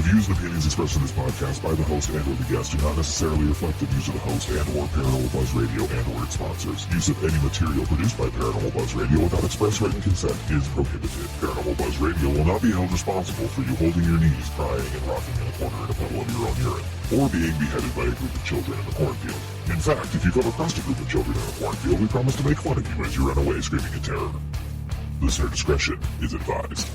The views and opinions expressed in this podcast by the host and or the guest do not necessarily reflect the views of the host and or Paranormal Buzz Radio and or its sponsors. Use of any material produced by Paranormal Buzz Radio without express written consent is prohibited. Paranormal Buzz Radio will not be held responsible for you holding your knees, crying, and rocking in a corner in a puddle of your own urine, or being beheaded by a group of children in a cornfield. In fact, if you come across a group of children in a cornfield, we promise to make fun of you as you run away screaming in terror. Listener discretion is advised.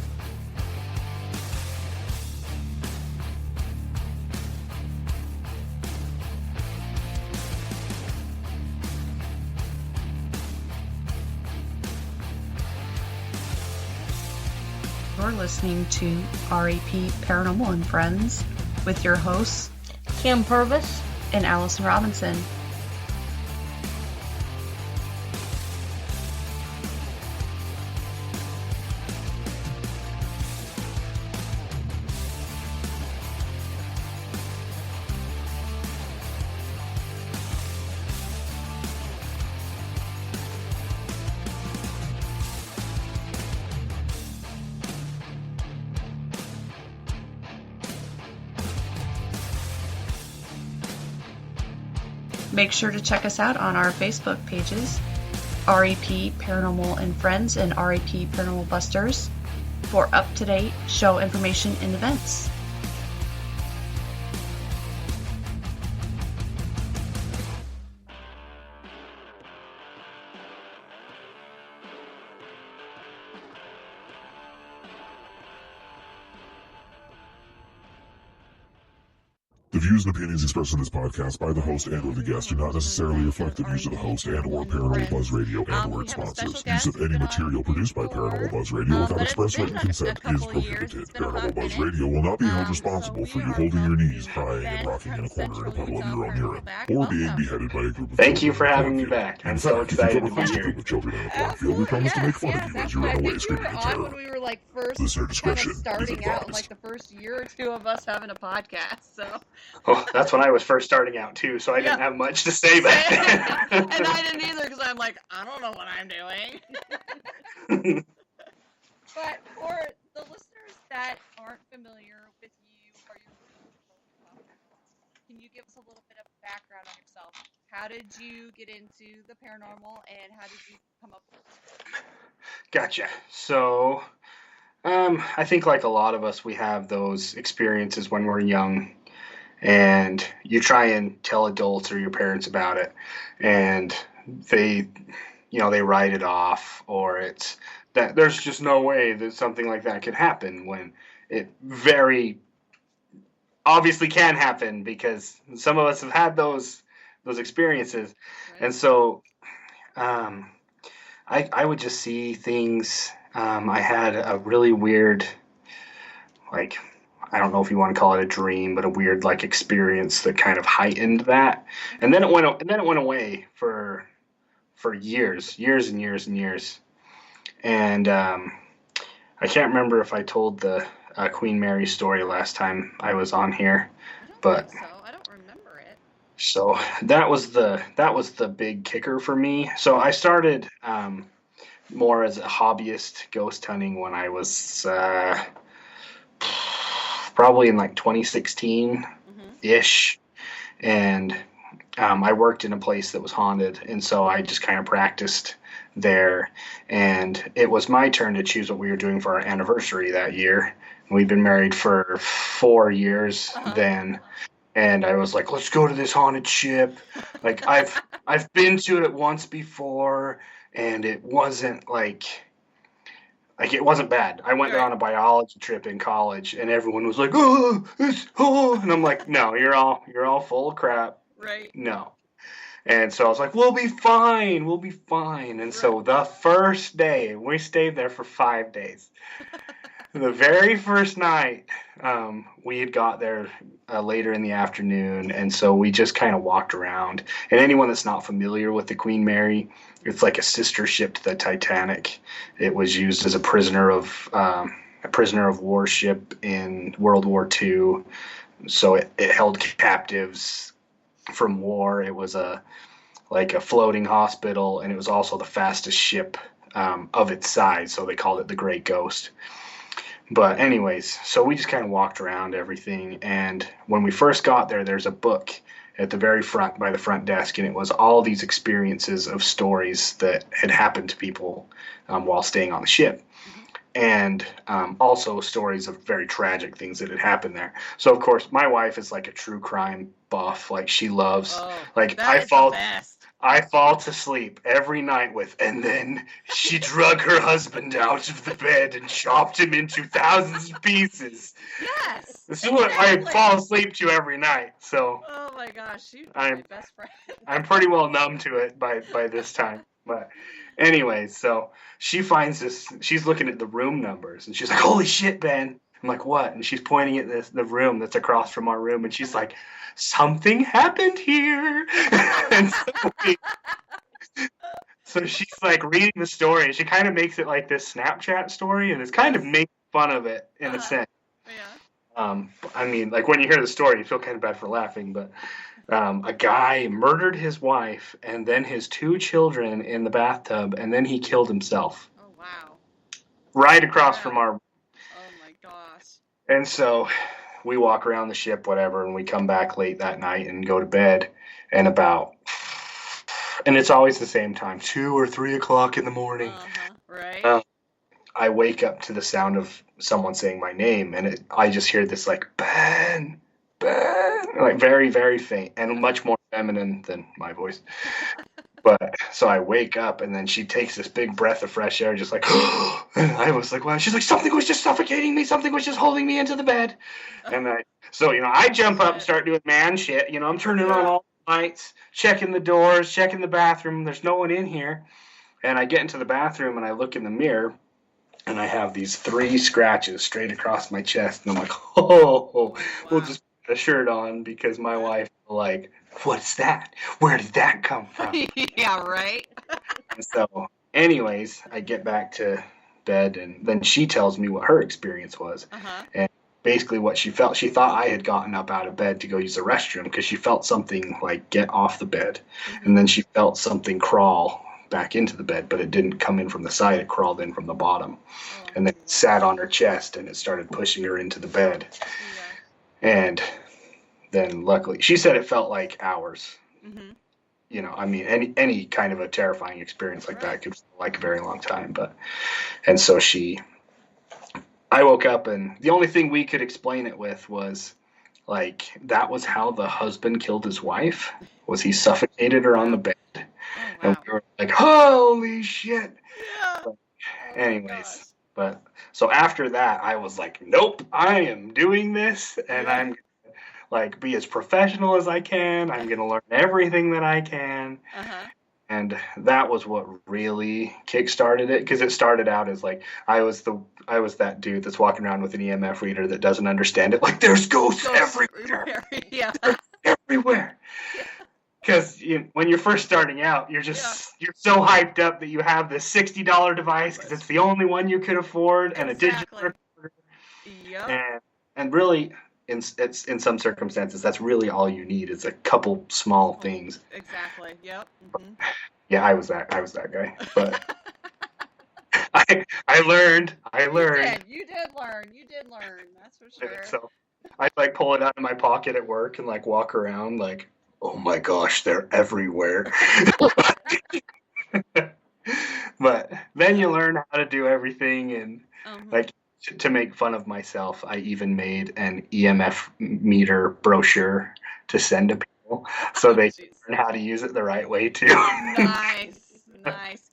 You're listening to Rep Paranormal and Friends with your hosts, Kim Purvis and Allison Robinson. Make sure to check us out on our Facebook pages, Rep Paranormal and Friends and Rep Paranormal Busters, for up-to-date show information and events. The views and opinions expressed in this podcast by the host and or the guest do not necessarily reflect the views of the host and or Paranormal Buzz Radio and or its sponsors. Use of any material produced by Paranormal Buzz Radio without express written consent is prohibited. Paranormal Buzz Radio will not be held responsible for you holding your knees, crying, and rocking in a corner in a puddle of your own urine, or being beheaded by a group of Thank you children for in a having me cornfield. back. I'm In so fact, if you excited come to be across a here. group of children in a cornfield, we promise to make fun of you as you run away screaming in Odd terror. when we were like first Listener kind discretion of is starting out, advised. like the first year or two of us having a podcast. So Oh, that's when I was first starting out too, so I didn't Yeah. have much to say back then. and I didn't either because I'm like, I don't know what I'm doing. But for the listeners that aren't familiar with you or your can you give us a little bit of background on yourself? How did you get into the paranormal and how did you come up with it? Gotcha. So, I think like a lot of us, we have those experiences when we're young, and you try and tell adults or your parents about it, and they, they write it off, or it's that there's just no way that something like that could happen when it very obviously can happen, because some of us have had those experiences. Right? And so I would just see things. I had a really weird, like, I don't know if you want to call it a dream, but a weird like experience that kind of heightened that. And then it went away for years and years and years. And I can't remember if I told the Queen Mary story last time I was on here, but So I don't remember it. so that was the big kicker for me. So I started more as a hobbyist ghost hunting when I was probably in like 2016-ish. And I worked in a place that was haunted, and so I just kind of practiced there. And it was my turn to choose what we were doing for our anniversary that year. We'd been married for 4 years then. And I was like, let's go to this haunted ship. Like I've been to it once before, and it wasn't like it wasn't bad. I went on a biology trip in college, and everyone was like, and I'm like, no, you're all full of crap. Right. No. And so I was like, we'll be fine. And so the first day, we stayed there for 5 days. The very first night, we had got there later in the afternoon, and so we just kind of walked around. And anyone that's not familiar with the Queen Mary, it's like a sister ship to the Titanic. It was used as a prisoner of war ship in World War II. So it held captives from war. It was like a floating hospital, and it was also the fastest ship of its size. So they called it the Great Ghost. But anyways, so we just kind of walked around everything, and when we first got there, there's a book at the very front by the front desk, and it was all these experiences of stories that had happened to people while staying on the ship, and also stories of very tragic things that had happened there. So of course, my wife is like a true crime buff. Like she loves, like that is the best. I fall to sleep every night with, and then she drug her husband out of the bed and chopped him into thousands of pieces. Yes. This is what I fall asleep to every night. So. Oh my gosh, she's my best friend. I'm pretty well numb to it by this time. But anyways, so she finds this. She's looking at the room numbers, and she's like, "Holy shit, Ben!" I'm like, "What?" And she's pointing at the room that's across from our room, and she's like, "Something happened here." And so she's like reading the story, and she kind of makes it like this Snapchat story, and it's kind of making fun of it in a sense. Yeah. I mean, like when you hear the story, you feel kind of bad for laughing, but a guy murdered his wife and then his 2 children in the bathtub, and then he killed himself. Oh, wow. Right across from our... Oh, my gosh. And so we walk around the ship, whatever, and we come back late that night and go to bed, and and it's always the same time, 2 or 3 o'clock in the morning. Right. I wake up to the sound of someone saying my name, and I just hear this like, Ben, like very, very faint and much more feminine than my voice. But so I wake up, and then she takes this big breath of fresh air, just like, and I was like, wow. She's like, something was just suffocating me. Something was just holding me into the bed. And I jump up and start doing man shit. I'm turning on all the lights, checking the doors, checking the bathroom. There's no one in here. And I get into the bathroom, and I look in the mirror, and I have these 3 scratches straight across my chest. And I'm like, we'll just put a shirt on, because my wife was like, what's that? Where did that come from? Yeah, right. And so anyways, I get back to bed, and then she tells me what her experience was. And basically what she thought I had gotten up out of bed to go use the restroom, because she felt something like get off the bed. And then she felt something crawl back into the bed, but it didn't come in from the side, it crawled in from the bottom. And then it sat on her chest, and it started pushing her into the bed. And then luckily, she said it felt like hours. I mean, any kind of a terrifying experience like that could feel like a very long time. And so I woke up, and the only thing we could explain it with was like, that was how the husband killed his wife, was he suffocated her on the bed. And we were like, holy shit. But anyways, but so after that, I was like, nope, I am doing this, and I'm like be as professional as I can. I'm going to learn everything that I can. And that was what really kickstarted it, because it started out as like, I was that dude that's walking around with an EMF reader that doesn't understand it. Like, there's ghosts everywhere. Yeah. They're everywhere. Because when you're first starting out, you're so hyped up that you have this $60 device, because it's the only one you could afford, and a digital recorder. And really, in some circumstances, that's really all you need, is a couple small things. Exactly. Yep. Yeah, I was that guy. But I learned. You did learn. That's for sure. So I'd like pull it out of my pocket at work and like walk around like, oh my gosh, they're everywhere. But then you learn how to do everything, and like, to make fun of myself, I even made an EMF meter brochure to send to people, so they can learn how to use it the right way too. Nice.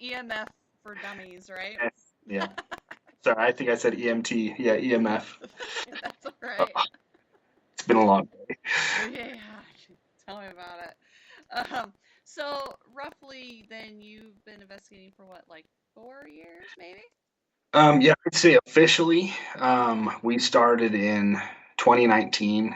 EMF for dummies, right? Yeah. Sorry, I think I said EMT. Yeah, EMF. That's all right. It's been a long day. Yeah, tell me about it. So roughly, then you've been investigating for what, like 4 years, maybe? Yeah, I'd say officially, we started in 2019,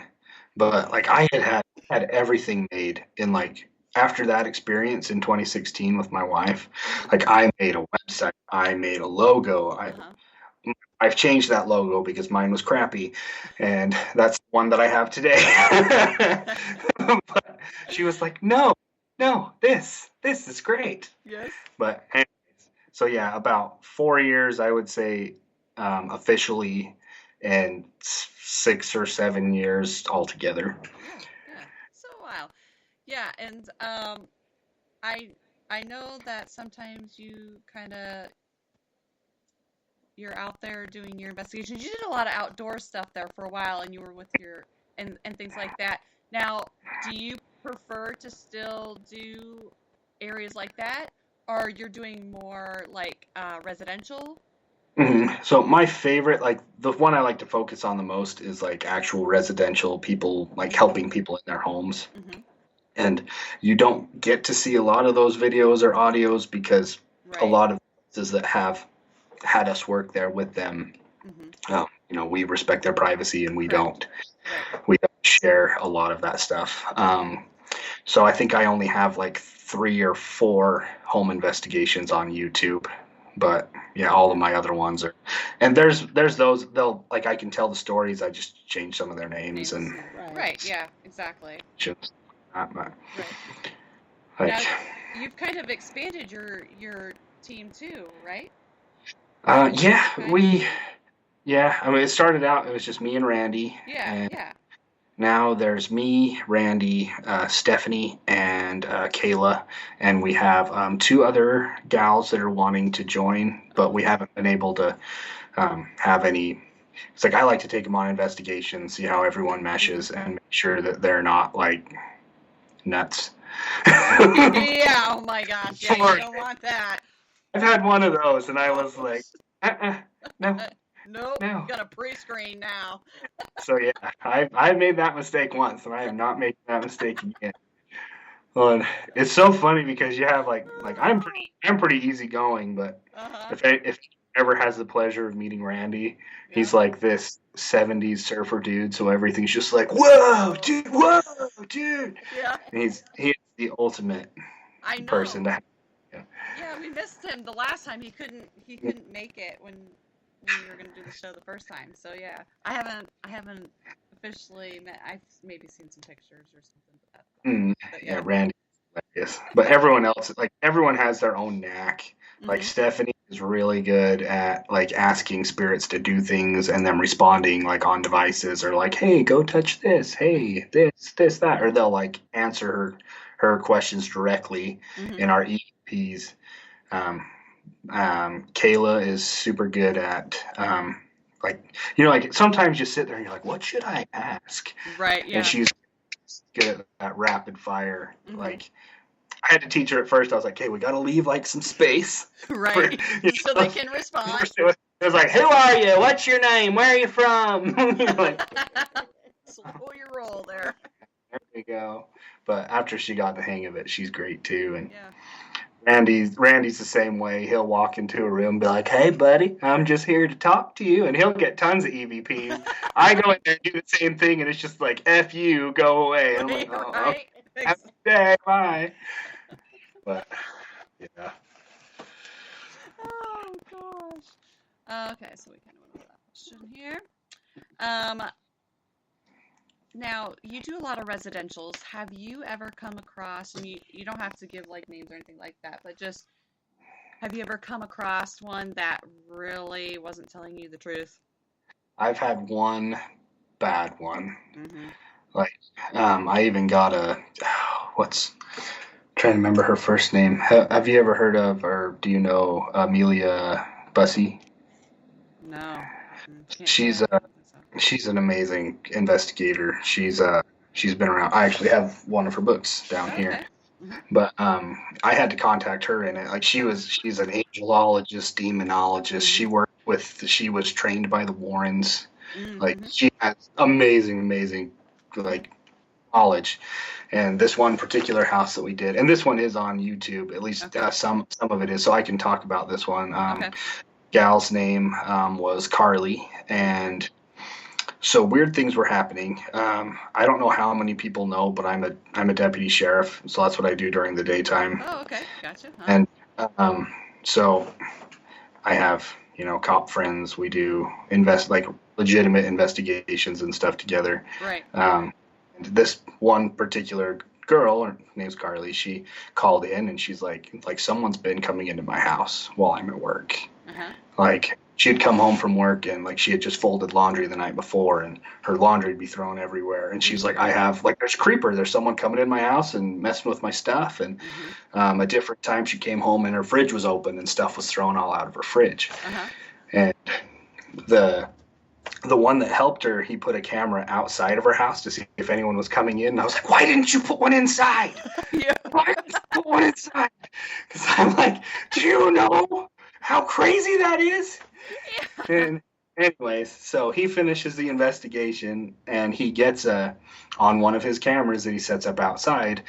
but like I had everything made in like, after that experience in 2016 with my wife. Like, I made a website, I made a logo. I've changed that logo because mine was crappy, and that's the one that I have today. But she was like, no, this is great. Yes. But anyways, so yeah, about 4 years, I would say, officially in 6 or 7 years altogether. Yeah. So wow. Yeah, and I know that sometimes you're out there doing your investigations. You did a lot of outdoor stuff there for a while, and you were with your and things like that. Now, do you prefer to still do areas like that, or you're doing more like residential? So my favorite, like the one I like to focus on the most, is like actual residential people, like helping people in their homes. Mm-hmm. And you don't get to see a lot of those videos or audios because a Right. lot of places that have had us work there with them, Mm-hmm. we respect their privacy and Correct. Right. we don't share a lot of that stuff. So I think I only have like 3 or 4 home investigations on YouTube. But yeah, all of my other ones are, and there's those they'll like I can tell the stories. I just change some of their names and Right. Yeah. Exactly. just that. But Right. like, Now, you've kind of expanded your team too, right? yeah, Kind of. yeah. I mean, it started out it was just me and Randy, Yeah. and Yeah. now there's me, Randy, Stephanie, and Kayla, and we have 2 other gals that are wanting to join, but we haven't been able to have any. It's like I like to take them on investigations, see how everyone meshes, and make sure that they're not like nuts. Yeah. Oh my gosh. Yeah. You don't want that. I've had one of those, and I was like, no, Nope. no. Got a pre-screen now. So yeah, I made that mistake once, and I am not making that mistake again. Well, it's so funny because you have like I'm pretty easygoing, but Uh-huh. if he ever has the pleasure of meeting Randy, he's Yeah. like this '70s surfer dude, so everything's just like whoa, dude, Yeah. and he is the ultimate I person know. to have. Yeah. Yeah, we missed him the last time. He couldn't make it when we were gonna do the show the first time. So yeah, I haven't officially met. I've maybe seen some pictures or something, but Yeah, yeah. Randy is hilarious. But everyone else, like everyone has their own knack. Like Mhm. Stephanie is really good at like asking spirits to do things and then responding like on devices or like, hey, go touch this, hey, this, that, or they'll like answer her questions directly Mhm. in our EPs. Um, Kayla is super good at like sometimes you sit there and you're like, what should I ask? Right. And Yeah. she's good at rapid fire. Mhm. Like I had to teach her at first. I was like, "Hey, we got to leave like some space for Right. So they can respond. First it was like, "Who are you? What's your name? Where are you from?" You're like, Slow your roll there. there we go. But after she got the hang of it, she's great too. And Yeah. Randy's the same way. He'll walk into a room and be like, "Hey, buddy, I'm just here to talk to you," and he'll get tons of EVPs. I go in there and do the same thing, and it's just like, "F you, go away." And I'm like, "Oh, okay, Right. have a good day, bye." But yeah. Oh gosh. Okay, so we kind of went over that question here. Um, Now, you do a lot of residentials. Have you ever come across, and you don't have to give like names or anything like that, but just have you ever come across one that really wasn't telling you the truth? I've had one bad one. Mm-hmm. Like, I even got what's trying to remember her first name. Have you ever heard of, or do you know Amelia Bussey? No. Can't say She's I don't think so. she's an amazing investigator. She's been around. I actually have one of her books down Oh, here. okay. Mm-hmm. But I had to contact her in it. Like she's an angelologist, demonologist. She was trained by the Warrens. Like Mm-hmm. she has amazing like knowledge. And this one particular house that we did, and this one is on YouTube. At least Okay. some of it is, so I can talk about this one. Okay. Gal's name was Carly, and so weird things were happening. I don't know how many people know, but I'm a deputy sheriff, so that's what I do during the daytime. Oh, okay. Gotcha. Huh. And so I have cop friends. We do like legitimate investigations and stuff together. Right. This one particular girl, her name's Carly, she called in and she's like someone's been coming into my house while I'm at work. Uh-huh. Like she had come home from work and like she had just folded laundry the night before and her laundry would be thrown everywhere. And she's like, I have like, there's a creeper. There's someone coming in my house and messing with my stuff. And a different time she came home and her fridge was open and stuff was thrown all out of her fridge. And the one that helped her, he put a camera outside of her house to see if anyone was coming in. And I was like, why didn't you put one inside? Why didn't you put one inside? Because I'm like, do you know how crazy that is? And anyways, so he finishes the investigation and he gets on one of his cameras that he sets up outside.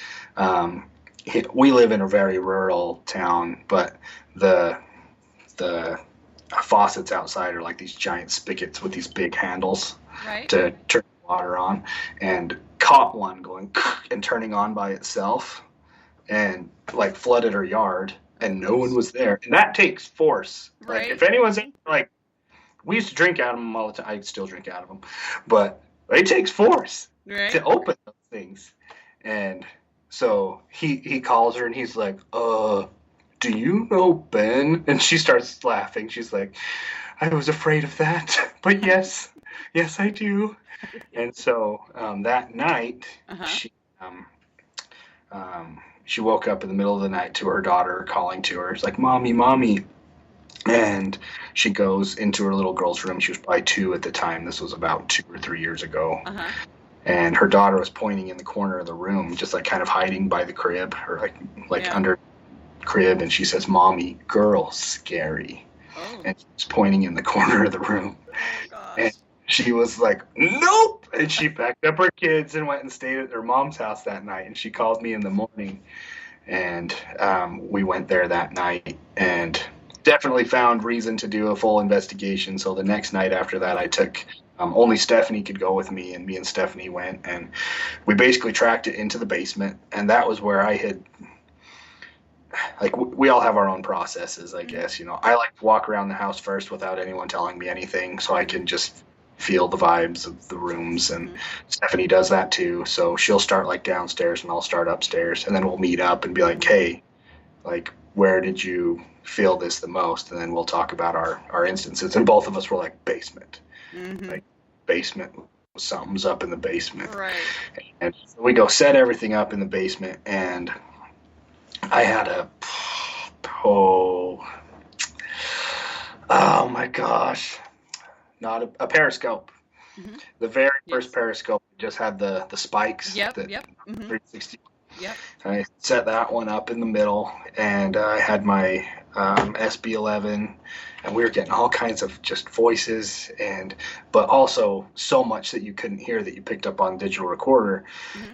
We live in a very rural town, but the faucets outside are like these giant spigots with these big handles to turn water on, and caught one going and turning on by itself and like flooded her yard. And no one was there. And that takes force. Like, if anyone's like, we used to drink out of them all the time. I still drink out of them. But it takes force to open those things. And so he calls her and he's like, do you know Ben? And she starts laughing. She's like, I was afraid of that. But yes, I do. And so that night, she woke up in the middle of the night to her daughter calling to her. It's like, Mommy. And she goes into her little girl's room. She was probably 2 at the time. This was about 2 or 3 years ago. And her daughter was pointing in the corner of the room, just like kind of hiding by the crib or like under the crib. And she says, Mommy, girl, scary. And she's pointing in the corner of the room. And she was like, nope. And she packed up her kids and went and stayed at her mom's house that night. And she called me in the morning. And we went there that night and definitely found reason to do a full investigation. So the next night after that, I took only Stephanie could go with me. And me and Stephanie went. And we basically tracked it into the basement. And that was where I had... Like, we all have our own processes, I guess. You know, I like to walk around the house first without anyone telling me anything so I can just feel the vibes of the rooms, and Stephanie does that too. So she'll start like downstairs and I'll start upstairs, and then we'll meet up and be like, hey, like, where did you feel this the most? And then we'll talk about our instances, and both of us were like, basement. Like, basement, something's up in the basement. And so we go set everything up in the basement, and I had oh my gosh, not a periscope. The very first periscope just had the spikes. 360. I set that one up in the middle, and I had my SB11, and we were getting all kinds of just voices, but also so much that you couldn't hear that you picked up on digital recorder.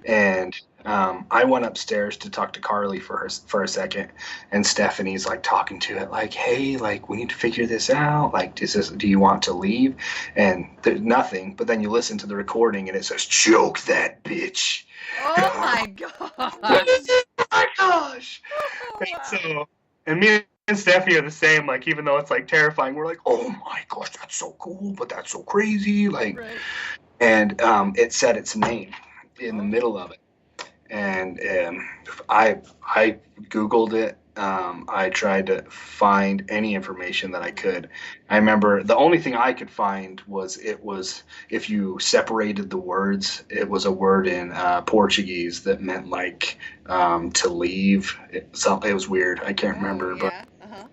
And I went upstairs to talk to Carly for a second, and Stephanie's like talking to it like, hey, like, we need to figure this out. Like, do you want to leave? And there's nothing. But then you listen to the recording and it says, choke that bitch. Oh my gosh. Oh my gosh. And me and Stephanie are the same. Like, even though it's like terrifying, we're like, oh my gosh, that's so cool, but that's so crazy. Like, and it said its name in the middle of it. And I Googled it. I tried to find any information that I could. I remember the only thing I could find was if you separated the words, it was a word in Portuguese that meant like to leave. It was weird. I can't remember, but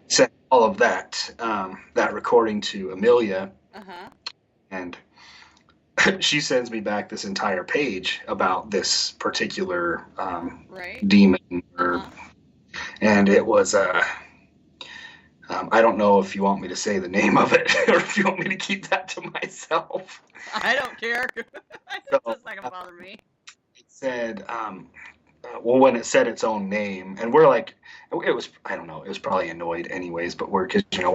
sent all of that recording to Amelia, and she sends me back this entire page about this particular demon, and it was I don't know if you want me to say the name of it or if you want me to keep that to myself. I don't care. It's just not gonna bother me. It said, well, when it said its own name, and we're like, it was probably annoyed anyways, but we're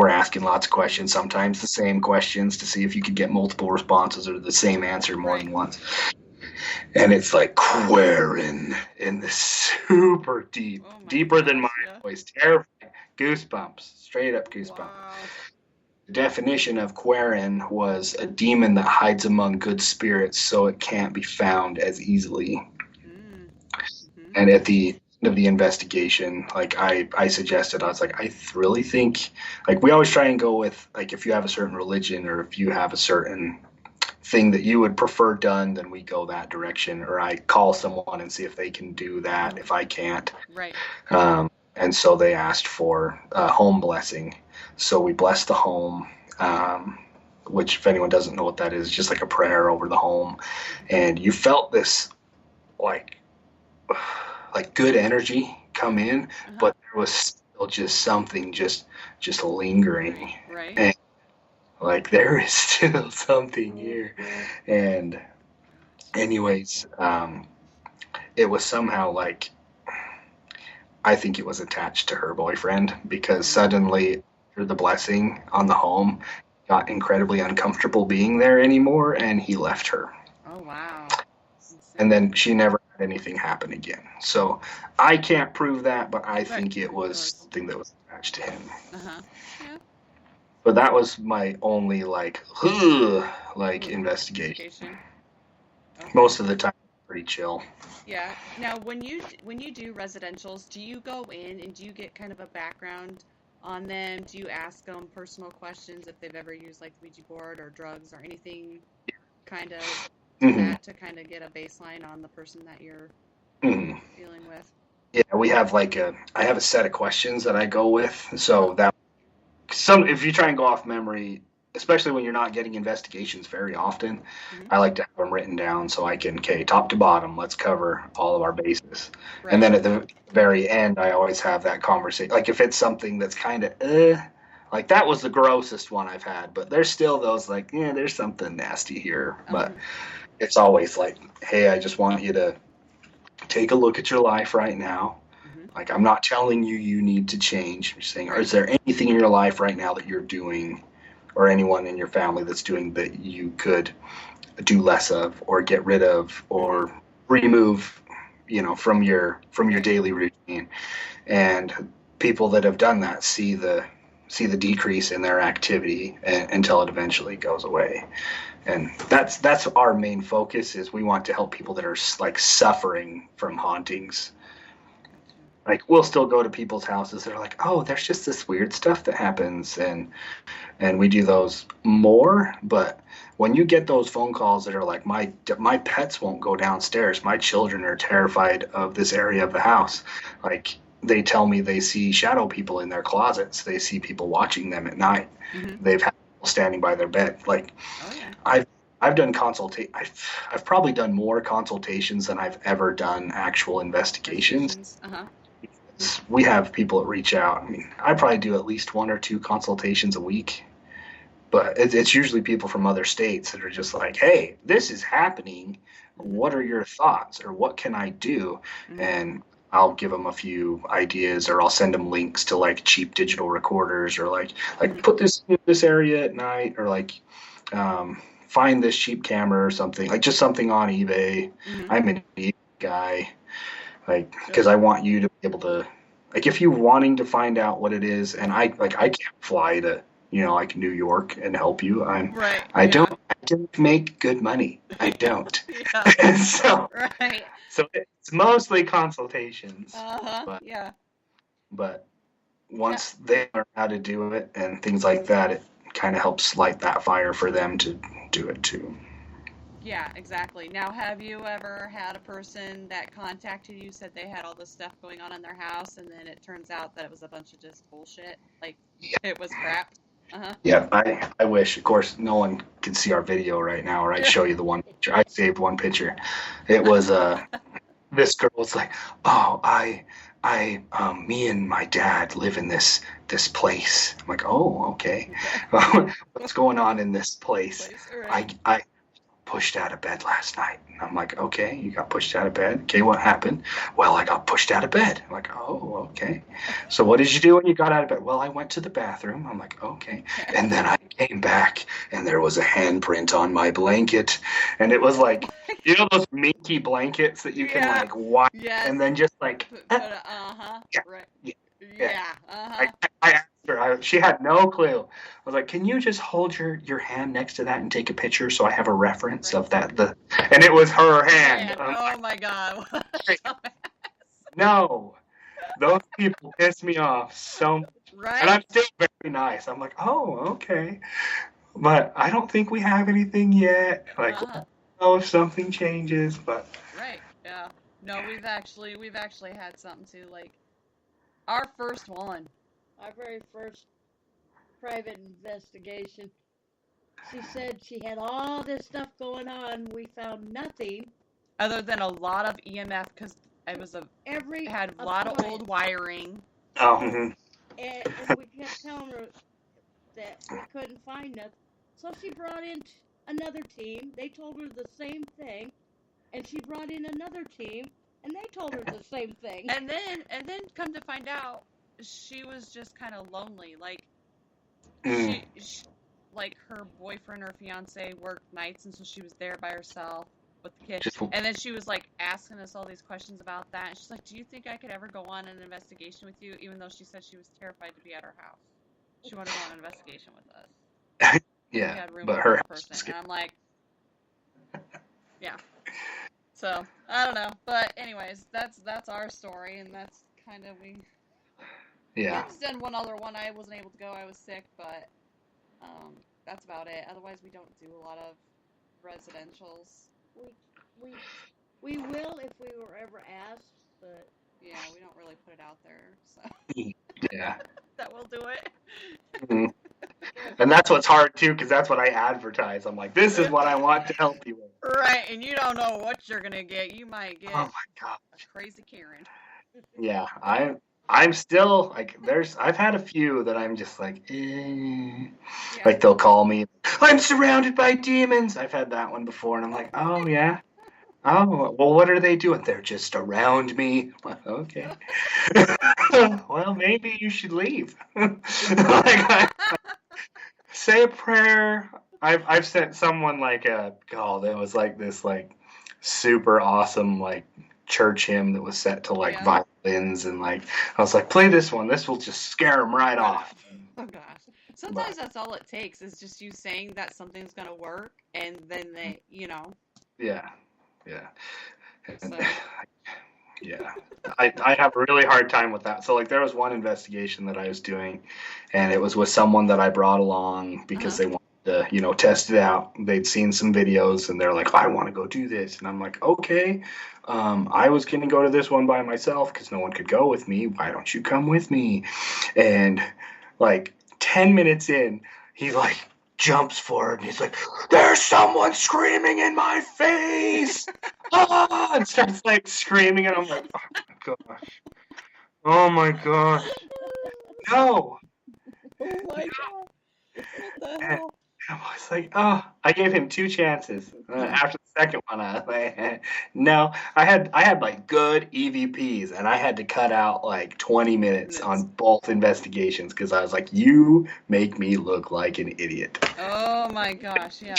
asking lots of questions, sometimes the same questions to see if you could get multiple responses or the same answer more than once. And it's like Quarren in the super deep, deeper than my voice, terrifying, goosebumps, straight up goosebumps. Wow. The definition of Quarren was a demon that hides among good spirits so it can't be found as easily. And at the of the investigation, like I suggested, I was like, I really think, like, we always try and go with, like, if you have a certain religion or if you have a certain thing that you would prefer done, then we go that direction, or I call someone and see if they can do that if I can't. Right. And so they asked for a home blessing. So we blessed the home, which, if anyone doesn't know what that is, just like a prayer over the home. And you felt this like good energy come in, but there was still just something just lingering. Right. And like, there is still something here. And anyways, it was somehow like, I think it was attached to her boyfriend, because suddenly after the blessing on the home, got incredibly uncomfortable being there anymore, and he left her. Oh, wow. And then she never had anything happen again. So I can't prove that, but I think it was something that was attached to him. Uh-huh. Yeah. But that was my only investigation. Okay. Most of the time, pretty chill. Yeah. Now, when you do residentials, do you go in and do you get kind of a background on them? Do you ask them personal questions if they've ever used like Ouija board or drugs or anything, kind of that, to kind of get a baseline on the person that you're dealing with? Yeah, we have I have a set of questions that I go with. So that if you try and go off memory, especially when you're not getting investigations very often, I like to have them written down so I can, top to bottom, let's cover all of our bases. Right. And then at the very end, I always have that conversation. Like, if it's something that's kind of, like, that was the grossest one I've had, but there's still those, like, there's something nasty here. But it's always like, hey, I just want you to take a look at your life right now. Like, I'm not telling you need to change. I'm just saying, is there anything in your life right now that you're doing, or anyone in your family that's doing, that you could do less of, or get rid of, or remove, from your daily routine? And people that have done that see the decrease in their activity until it eventually goes away. And that's our main focus, is we want to help people that are like suffering from hauntings. Like, we'll still go to people's houses that are like, oh, there's just this weird stuff that happens, and we do those more. But when you get those phone calls that are like, my pets won't go downstairs, my children are terrified of this area of the house, like, they tell me they see shadow people in their closets, they see people watching them at night, they've had people standing by their bed. Like, I've done I've probably done more consultations than I've ever done actual investigations. We have people that reach out. I mean, I probably do at least 1 or 2 consultations a week, but it's usually people from other states that are just like, hey, this is happening. What are your thoughts, or what can I do? And I'll give them a few ideas, or I'll send them links to like cheap digital recorders, or like put this in this area at night, or like find this cheap camera or something, like just something on eBay. I'm an eBay guy. Like, because I want you to be able to, like, if you're wanting to find out what it is, and I can't fly to, like New York and help you. I don't make good money. I don't. So it's mostly consultations. But once they learn how to do it and things like that, it kind of helps light that fire for them to do it too. Yeah, exactly. Now, have you ever had a person that contacted you, said they had all this stuff going on in their house, and then it turns out that it was a bunch of just bullshit? Like, it was crap? Yeah, I wish. Of course, no one can see our video right now, or I'd show you the one picture. I saved one picture. It was this girl was like, oh, me and my dad live in this place. I'm like, oh, okay. What's going on in this place? I pushed out of bed last night. And I'm like, okay, you got pushed out of bed? Okay, what happened? Well, I got pushed out of bed. I'm like, oh, okay. So what did you do when you got out of bed? Well, I went to the bathroom. I'm like, okay. And then I came back, and there was a handprint on my blanket. And it was like, those minky blankets that you can like wipe, and then just like, I asked her. She had no clue. I was like, "Can you just hold your hand next to that and take a picture so I have a reference of that?" And it was her hand. Oh my god! No, those people piss me off so much. And I'm Right? still very nice. I'm like, oh, okay. But I don't think we have anything yet. Like, Uh-huh. oh, if something changes, but Right. Yeah. No, we've actually had something too. Like our first one. Our very first private investigation. She said she had all this stuff going on. We found nothing. Other than a lot of EMF, because it had a lot of old wiring. oh, and we kept telling her that we couldn't find nothing. So she brought in another team. They told her the same thing, and she brought in another team, and they told her the same thing. And then come to find out, she was just kind of lonely. Like she, like her boyfriend or fiance worked nights, and so she was there by herself with the kid. Just- And then she was like asking us all these questions about that. And she's like, "Do you think I could ever go on an investigation with you?" Even though she said she was terrified to be at our house, she wanted to go on an investigation with us. We yeah, had room but for her one house person, is and I'm like, yeah. So I don't know, but anyways, that's our story, and that's kind of yeah. Kim's done one other one. I wasn't able to go. I was sick, but that's about it. Otherwise, we don't do a lot of residentials. We will if we were ever asked, but Yeah, we don't really put it out there, so Yeah. that will do it. Mhm. And that's what's hard too, because that's what I advertise. I'm like, this is what I want to help you with. Right, and you don't know what you're gonna get. You might get Oh my god. a crazy Karen. Yeah, I'm still like I've had a few that I'm just like, Yeah. like they'll call me, I'm surrounded by demons. I've had that one before, and I'm like, oh yeah. Oh, well, what are they doing? They're just around me. Well, okay. Well, maybe you should leave. Say a prayer. I've sent someone like that was like this like super awesome like church hymn that was set to like Yeah. violins, and like I was like, play this one. This will just scare them right off. Oh gosh. Sometimes that's all it takes is just you saying that something's gonna work, and then they, Yeah, yeah. So. Yeah, I have a really hard time with that. So like there was one investigation that I was doing, and it was with someone that I brought along because they wanted to, test it out. They'd seen some videos, and they're like, I want to go do this, and I'm like, okay. I was gonna go to this one by myself because no one could go with me. Why don't you come with me? And like 10 minutes in, he like jumps forward and he's like, there's someone screaming in my face. And starts like screaming, and I'm like, oh my gosh, no. oh my god, what the hell? I was like, I gave him 2 chances. After the second one, I was like, no. I had like good EVPs, and I had to cut out like 20 minutes on both investigations because I was like, you make me look like an idiot. Oh my gosh, yeah.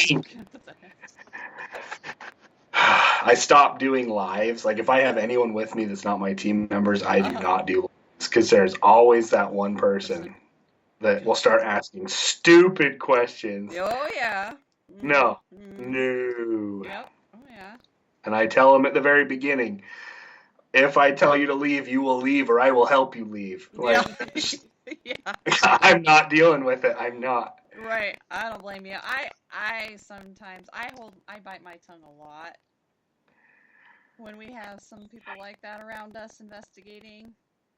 I stopped doing lives. Like if I have anyone with me that's not my team members, I do not do lives because there's always that one person that will start asking stupid questions. Oh yeah. No. Yep. Oh yeah. And I tell them at the very beginning, if I tell you to leave, you will leave, or I will help you leave. Like, yeah. I'm not dealing with it. I'm not. Right. I don't blame you. I sometimes I bite my tongue a lot when we have some people like that around us investigating.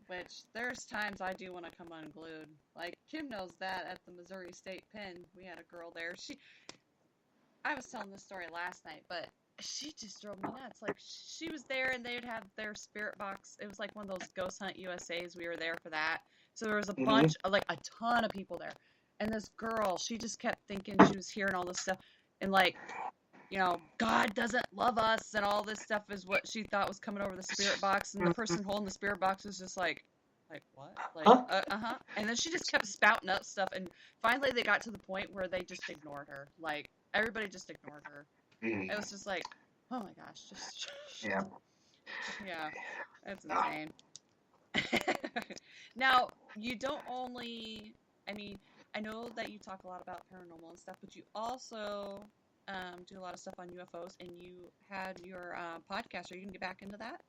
Which there's times I do want to come unglued. Like Kim knows that at the Missouri State Pen, we had a girl there. I was telling this story last night, but she just drove me nuts. Like she was there, and they'd have their spirit box. It was like one of those Ghost Hunt USAs. We were there for that, so there was a bunch, like a ton of people there. And this girl, she just kept thinking she was hearing all this stuff, and like, God doesn't love us, and all this stuff is what she thought was coming over the spirit box, and the person holding the spirit box was just like what? Like, And then she just kept spouting up stuff, and finally they got to the point where they just ignored her. Like, everybody just ignored her. It was just like, oh my gosh, just... Yeah. Yeah, that's insane. Now, you don't only... I know that you talk a lot about paranormal and stuff, but you also... do a lot of stuff on UFOs, and you had your podcast. Are you going to get back into that?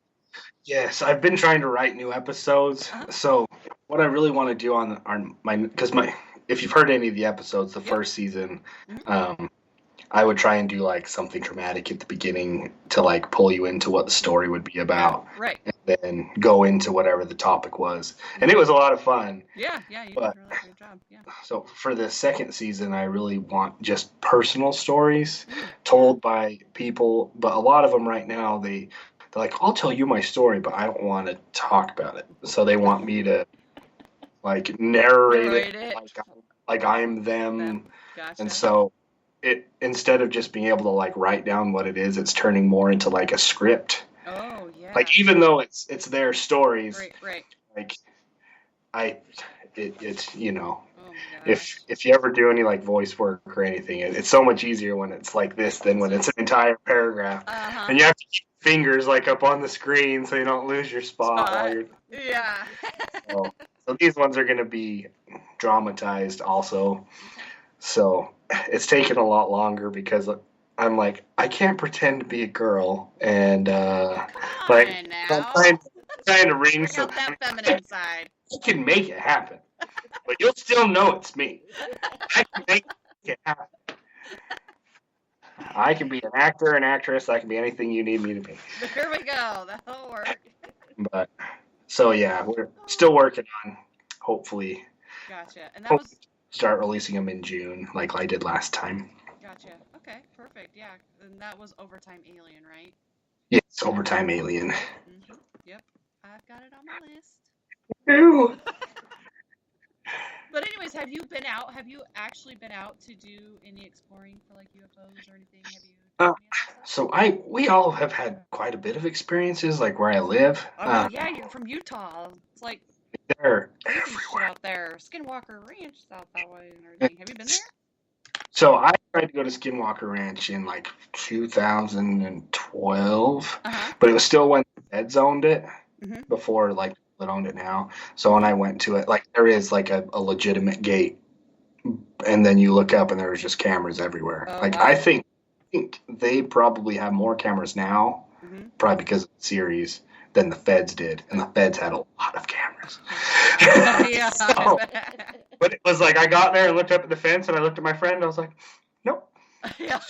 Yes, I've been trying to write new episodes. Uh-huh. So what I really want to do on my because my if you've heard any of the episodes, the Yep. first season, Mhm. I would try and do like something dramatic at the beginning to like pull you into what the story would be about, Right. and then go into whatever the topic was. And it was a lot of fun. Yeah, you But did a really great job. Yeah. so for the second season, I really want just personal stories Mm, told by people, but a lot of them right now they're like, I'll tell you my story, but I don't want to talk about it. So they want me to like narrate Narrate it it. like I'm them. Gotcha. And so it instead of just being able to like write down what it is, it's turning more into like a script. Oh yeah. Like even though it's their stories, Right. like it's Oh my if gosh. if you ever do any like voice work or anything, it's so much easier when it's like this than when it's an entire paragraph, Uh-huh. and you have to keep your fingers like up on the screen so you don't lose your spot while you're. Yeah. So these ones are going to be dramatized also. So it's taken a lot longer because I'm like I can't pretend to be a girl and like on I'm now. trying to ring Bring some. out that feminine side. I can make it happen, but you'll still know it's me. I can make it happen. I can be an actor, an actress. I can be anything you need me to be. There we go. That'll work. But so yeah, we're still working on. Hopefully, Gotcha. And that was start releasing them in June, like I did last time. gotcha. Okay, perfect. Yeah, and that was Overtime Alien, right? Yes, Overtime Alien. Mm-hmm. Yep, I've got it on my list. Ew. But anyways, have you been out? Have you actually been out to do any exploring for like UFOs or anything? Have you done any of that stuff? So we all have had quite a bit of experiences, like where I live. Oh well, yeah, you're from Utah. It's like They're crazy shit everywhere. out there. Skinwalker Ranch is out that way and everything. Have you been there? So I tried to go to Skinwalker Ranch in like 2012, Uh-huh. but it was still when the feds owned it Mhm. before like it owned it now. So when I went to it, like there is like a legitimate gate, and then you look up and there's just cameras everywhere. Oh, Like wow. I think they probably have more cameras now, Mhm. probably because of the series, than the feds did, and the feds had a lot of cameras. Yeah. So, but it was like I got there and looked up at the fence, and I looked at my friend. And I was like, "Nope, Yeah.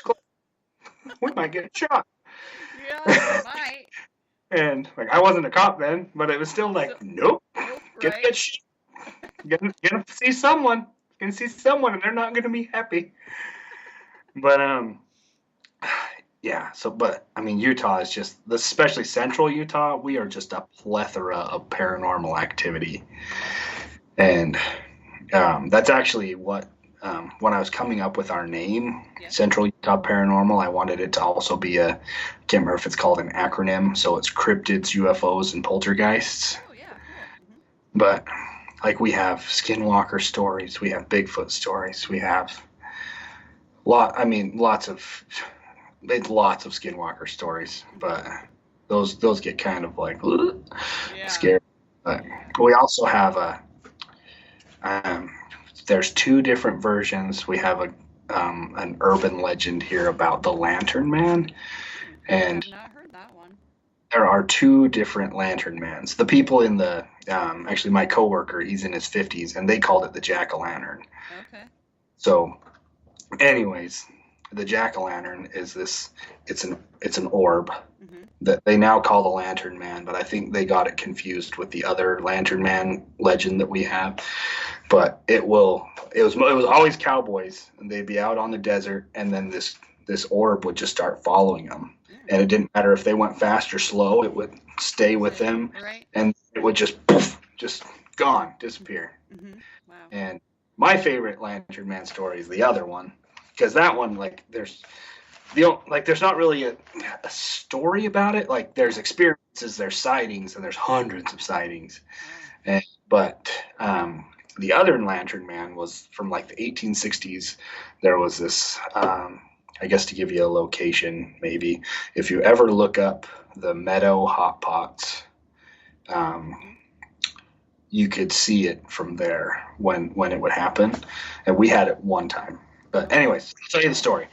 we might get shot." Yeah, you might. And like I wasn't a cop then, but it was still like, "Nope, Nope, gonna right? get shot. Gonna see someone. Gonna see someone, and they're not gonna be happy." But yeah. So, but I mean, Utah is just, especially Central Utah. We are just a plethora of paranormal activity, and that's actually what. When I was coming up with our name, Yeah. Central Utah Paranormal, I wanted it to also be I can't remember if it's called an acronym, so it's cryptids, UFOs, and poltergeists. Oh yeah, cool. Mhm. But like we have skinwalker stories, we have Bigfoot stories, we have lots of skinwalker stories, but those get kind of like Yeah. scary. But we also have there's two different versions. We have an urban legend here about the Lantern Man, and I've not heard that one. there are two different Lantern Mans. The people in the actually my coworker, he's in his 50s, and they called it the Jack-o'-lantern. Okay. So, anyways, the Jack-o'-lantern is this. It's an orb Mhm. that they now call the Lantern Man, but I think they got it confused with the other Lantern Man legend that we have. But it was always cowboys, and they'd be out on the desert, and then this orb would just start following them, and it didn't matter if they went fast or slow, it would stay with them, Right. and it would just gone, disappear. Mhm. Wow. And my favorite Lantern Man story is the other one, because that one, like, there's not really a story about it. Like, there's experiences, there's sightings, and there's hundreds of sightings. But the other Lantern Man was from like the 1860s. There was this, I guess to give you a location, maybe if you ever look up the Meadow Hot Pots, you could see it from there when it would happen, and we had it one time. But anyways, I'll tell you the story.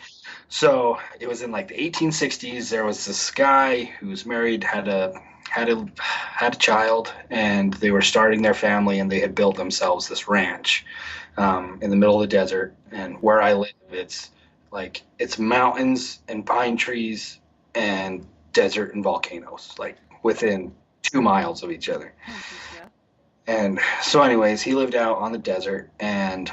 So it was in like the 1860s. There was this guy who was married, had a child, and they were starting their family, and they had built themselves this ranch in the middle of the desert. And where I live, it's mountains and pine trees and desert and volcanoes, like within 2 miles of each other. Yeah. And so, anyways, he lived out on the desert, and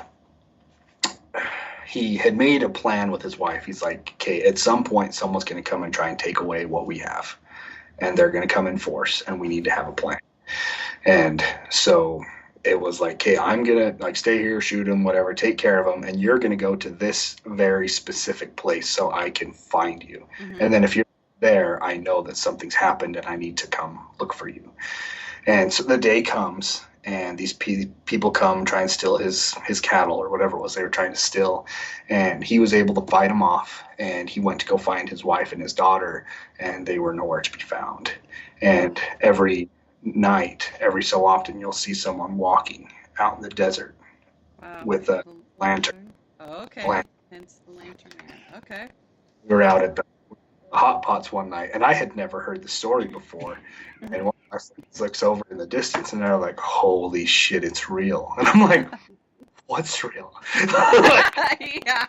he had made a plan with his wife. He's like, okay, at some point, someone's going to come and try and take away what we have, and they're going to come in force, and we need to have a plan. And so it was like, okay, I'm going to like stay here, shoot him, whatever, take care of him, and you're going to go to this very specific place so I can find you. Mm-hmm. And then if you're there, I know that something's happened and I need to come look for you. And so the day comes, and these people come try and steal his cattle or whatever it was they were trying to steal. And he was able to fight them off, and he went to go find his wife and his daughter, and they were nowhere to be found. And every night, every so often, you'll see someone walking out in the desert with a lantern. Oh, okay. Hence the lantern man. Okay. We were out at the hot pots one night, and I had never heard the story before. And one of my friends looks over in the distance, and they're like, "Holy shit, it's real!" And I'm like, "What's real?" Yeah.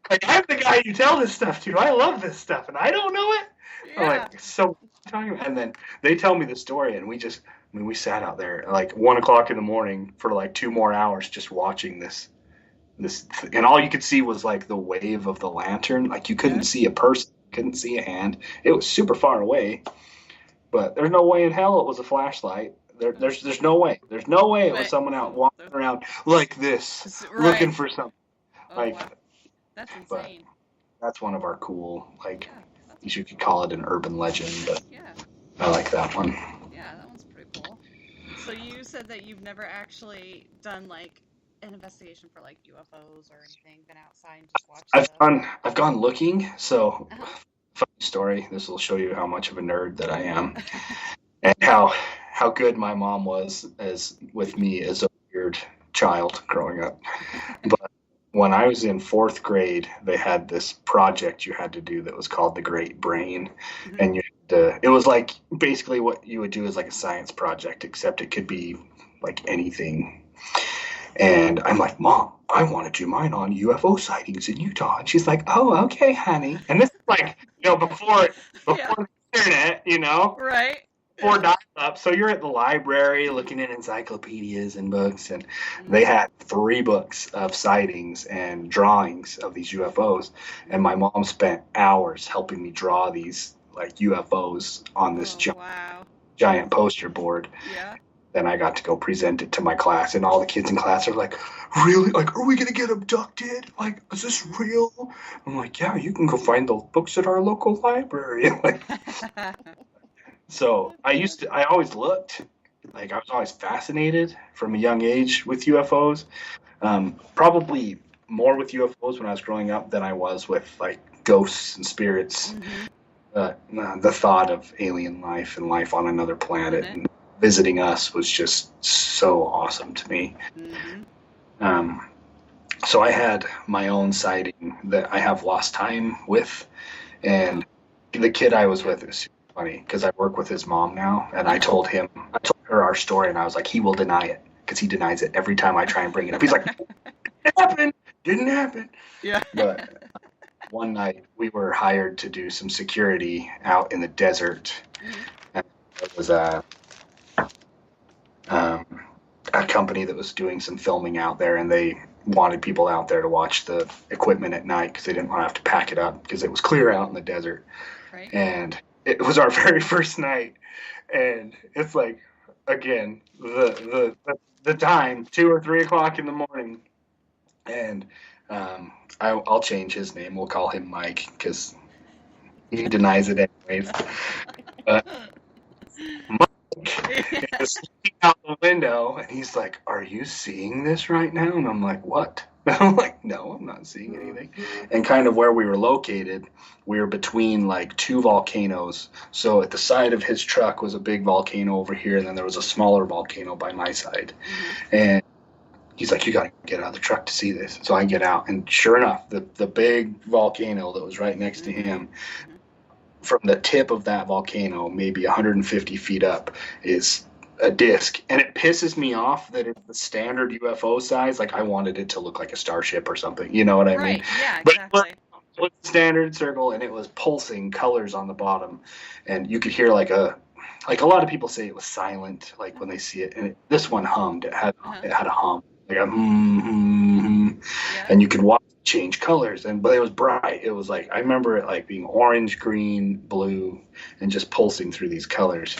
Like, I'm the guy you tell this stuff to. I love this stuff, and I don't know it. Yeah. I'm like, so what are you talking about? And then they tell me the story, and we sat out there like 1:00 in the morning for like 2 more hours just watching this, and all you could see was like the wave of the lantern. Like you couldn't see a person, couldn't see a hand. It was super far away, but there's no way in hell it was a flashlight. There's no way. There's no way it was someone out walking around like this, looking for something. Oh, wow. That's insane. But that's one of our cool, like, you could call it an urban legend, but I like that one. Yeah, that one's pretty cool. So you said that you've never actually done like an investigation for like UFOs or anything, been outside and just watched I've gone looking, so funny story. This will show you how much of a nerd that I am. And how good my mom was with me as a weird child growing up. But when I was in 4th grade, they had this project you had to do that was called the Great Brain. Mm-hmm. And it was like basically what you would do is like a science project, except it could be like anything. And I'm like, Mom, I want to do mine on UFO sightings in Utah. And she's like, oh, okay, honey. And this is like, before the internet, Right. Before dial-up. So you're at the library looking at encyclopedias and books, and they had 3 books of sightings and drawings of these UFOs. And my mom spent hours helping me draw these like UFOs on this giant poster board. Yeah. Then I got to go present it to my class, and all the kids in class are like, really? Like, are we going to get abducted? Like, is this real? I'm like, yeah, you can go find those books at our local library. Like, so I always looked, like I was always fascinated from a young age with UFOs. Probably more with UFOs when I was growing up than I was with like ghosts and spirits. Mm-hmm. The thought of alien life and life on another planet and visiting us was just so awesome to me. Mm-hmm. So I had my own sighting that I have lost time with, and the kid I was with is funny because I work with his mom now, and I told her our story, and I was like, he will deny it because he denies it every time I try and bring it up. He's like, didn't happen. Yeah. But one night we were hired to do some security out in the desert, and it was a company that was doing some filming out there, and they wanted people out there to watch the equipment at night because they didn't want to have to pack it up because it was clear out in the desert. Right. And it was our very first night, and it's like, again, the time, 2 or 3 o'clock in the morning, and I'll change his name. We'll call him Mike because he denies it anyways. Mike is looking out the window, and he's like, "Are you seeing this right now?" And I'm like, "What?" I'm like, "No, I'm not seeing anything." And kind of where we were located, we were between like 2 volcanoes. So at the side of his truck was a big volcano over here, and then there was a smaller volcano by my side. Mm-hmm. And he's like, you got to get out of the truck to see this. So I get out, and sure enough, the big volcano that was right next to him, from the tip of that volcano, maybe 150 feet up, is a disc. And it pisses me off that it's the standard UFO size. Like, I wanted it to look like a starship or something. You know what I mean? Right. Yeah. But Exactly. it was a standard circle, and it was pulsing colors on the bottom. And you could hear like a lot of people say it was silent, like when they see it. And this one hummed. It had a hum, like a Yeah. and you could watch it change colors, but it was bright. It was like, I remember it like being orange, green, blue, and just pulsing through these colors.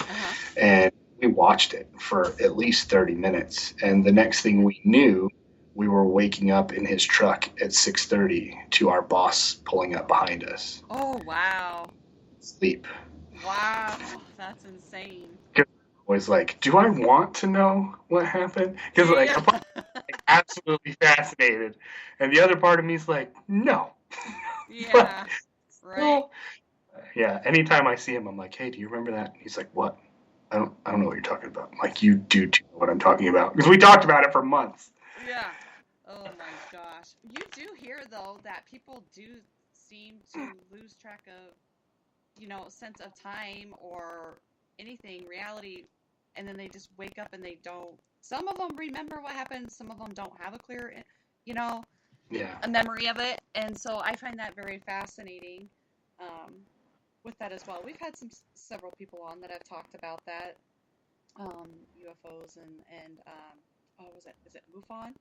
And we watched it for at least 30 minutes, and the next thing we knew, we were waking up in his truck at 6:30 to our boss pulling up behind us. Oh wow. Sleep. Wow, that's insane. I was like, do I want to know what happened? Because like, I'm like, absolutely fascinated, and the other part of me is like, no. Yeah. Right. Well, yeah. Anytime I see him, I'm like, hey, do you remember that? He's like, what? I don't know what you're talking about. I'm like, you do know what I'm talking about, because we talked about it for months. Yeah. Oh my gosh. You do hear though that people do seem to lose track of, sense of time or anything, reality, and then they just wake up and they don't. Some of them remember what happened. Some of them don't have a clear, a memory of it. And so I find that very fascinating with that as well. We've had several people on that have talked about that, UFOs and is it MUFON?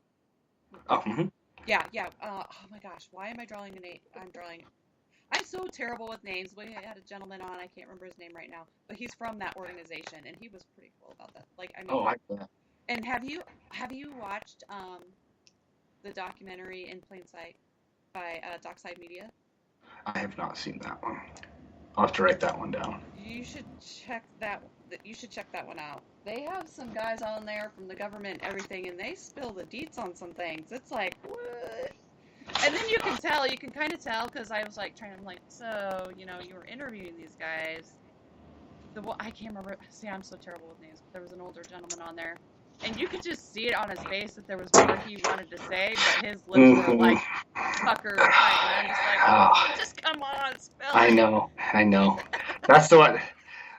Oh, mm-hmm. Yeah. Oh my gosh, why am I drawing a name? I'm so terrible with names. We had a gentleman on, I can't remember his name right now, but he's from that organization, and he was pretty cool about that. Like, I mean, Oh, I bet. And have you watched the documentary In Plain Sight by Dockside Media? I have not seen that one. I'll have to write that one down. You should check that. You should check that one out. They have some guys on there from the government, and everything, and they spill the deets on some things. It's like, what? And then you can kind of tell, because I was like so, you were interviewing these guys. I can't remember. See, I'm so terrible with names. But there was an older gentleman on there, and you could just see it on his face that there was more he wanted to say, but his lips were like puckered tight, and I'm just like, oh, just come on, spill it. I know. That's the one.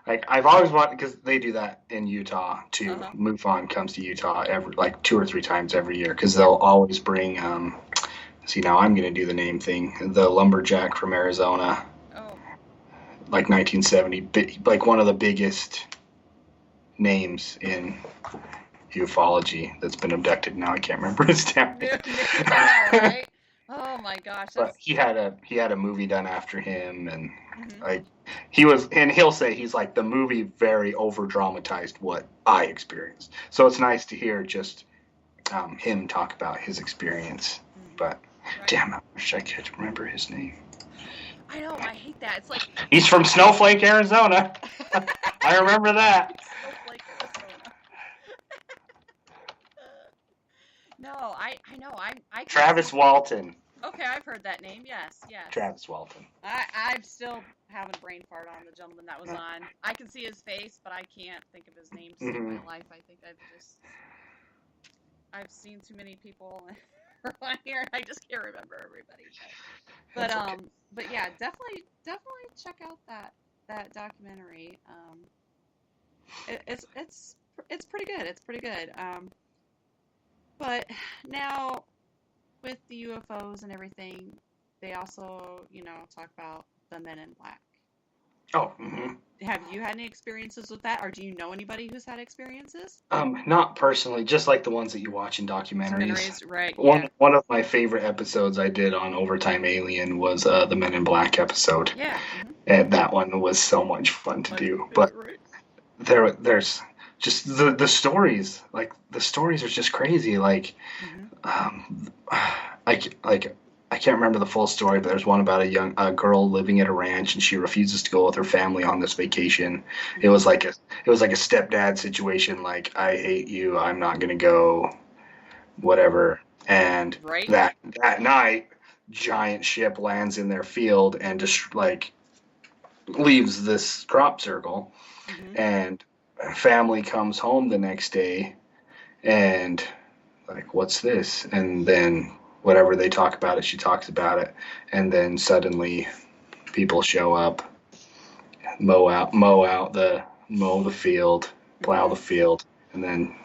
Like, I've always wanted, because they do that in Utah too. MUFON comes to Utah every 2 or 3 times every year, because they'll always bring. See, now I'm going to do the name thing. The lumberjack from Arizona. Oh. Like 1970, like one of the biggest names in ufology that's been abducted. Now I can't remember his name. Right? Oh my gosh. But he had a movie done after him, and like he'll say he's like, the movie very over dramatized what I experienced. So it's nice to hear just him talk about his experience. But damn, I wish I could remember his name. I know, I hate that. It's like, he's from Snowflake, Arizona. I remember that. Snowflake, Arizona. No, I know. I Travis Walton. Okay, I've heard that name. Yes. Travis Walton. I'm still having a brain fart on the gentleman that was on. I can see his face, but I can't think of his name in my life. I think I've seen too many people on here, and I just can't remember everybody. But okay. But yeah, definitely check out that documentary. It's pretty good. It's pretty good. But now with the UFOs and everything, they also, talk about the Men in Black. Oh. Mm-hmm. Have you had any experiences with that, or do you know anybody who's had experiences? Not personally, just like the ones that you watch in documentaries. Right. One of my favorite episodes I did on Overtime Alien was the Men in Black episode. Yeah. Mm-hmm. And that one was so much fun to do. But there's just the stories. Like, the stories are just crazy. Like, I can't remember the full story, but there's one about a girl living at a ranch, and she refuses to go with her family on this vacation. It was like a stepdad situation. Like, I hate you, I'm not gonna go, whatever. And that night, giant ship lands in their field and just leaves this crop circle, and family comes home the next day, and like, what's this? And then whatever they talk about it, she talks about it. And then suddenly people show up, mow the field, plow the field, and then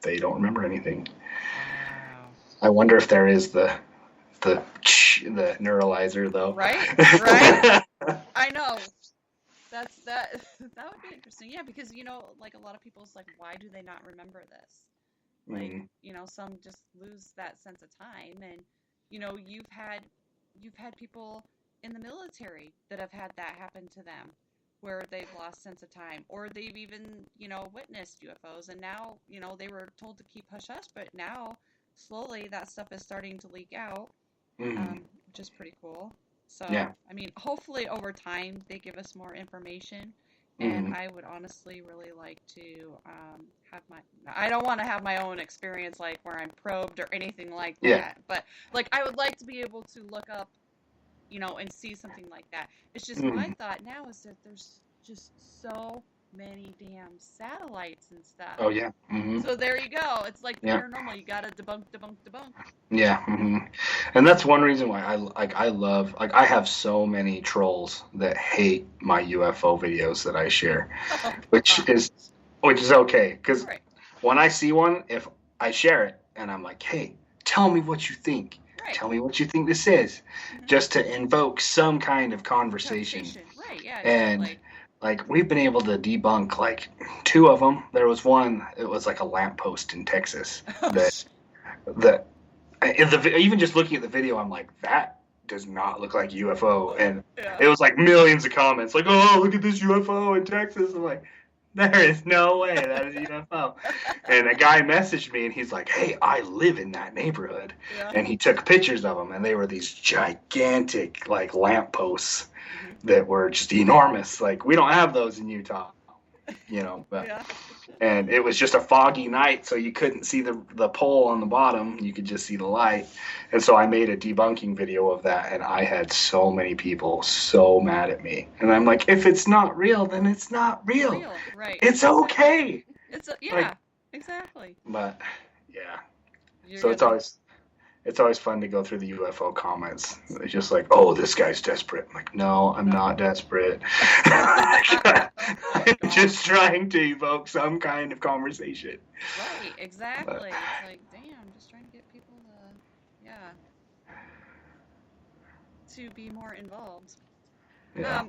they don't remember anything. Wow. I wonder if there is the neuralizer though. Right. I know. That would be interesting. Yeah, because like a lot of people's like, why do they not remember this? Like, some just lose that sense of time, and you've had people in the military that have had that happen to them, where they've lost sense of time, or they've even witnessed UFOs, and now they were told to keep hush hush, but now slowly that stuff is starting to leak out, which is pretty cool. So Yeah. I mean, hopefully over time they give us more information. And I would honestly really like to have I don't want to have my own experience like where I'm probed or anything like that. But like I would like to be able to look up, and see something like that. It's just my thought now is that there's just so many damn satellites and stuff. Oh yeah. So there you go. It's like Yeah. paranormal. You gotta debunk. Yeah. And that's one reason why I have so many trolls that hate my UFO videos that I share, which is okay, because when I see one, if I share it and I'm like, hey, tell me what you think. Right. Tell me what you think this is, just to invoke some kind of conversation. Right, yeah, and exactly. like we've been able to debunk like 2 of them. There was one, it was like a lamppost in Texas that even just looking at the video, I'm like, that does not look like UFO. And it was like millions of comments like, oh, look at this UFO in Texas. I'm like, there is no way that is a UFO. And a guy messaged me and he's like, hey, I live in that neighborhood. And he took pictures of them, and they were these gigantic like lampposts that were just enormous. Like, we don't have those in Utah, but and it was just a foggy night, so you couldn't see the pole on the bottom. You could just see the light. And so I made a debunking video of that, and I had so many people so mad at me. And I'm like, if it's not real, then it's not real. Right. It's okay. Exactly. But yeah. So it's always fun to go through the UFO comments. It's just like, oh, this guy's desperate. I'm like, no, I'm not desperate. I'm just trying to evoke some kind of conversation. Right, exactly. It's like, damn, just trying to get people to be more involved. Yeah.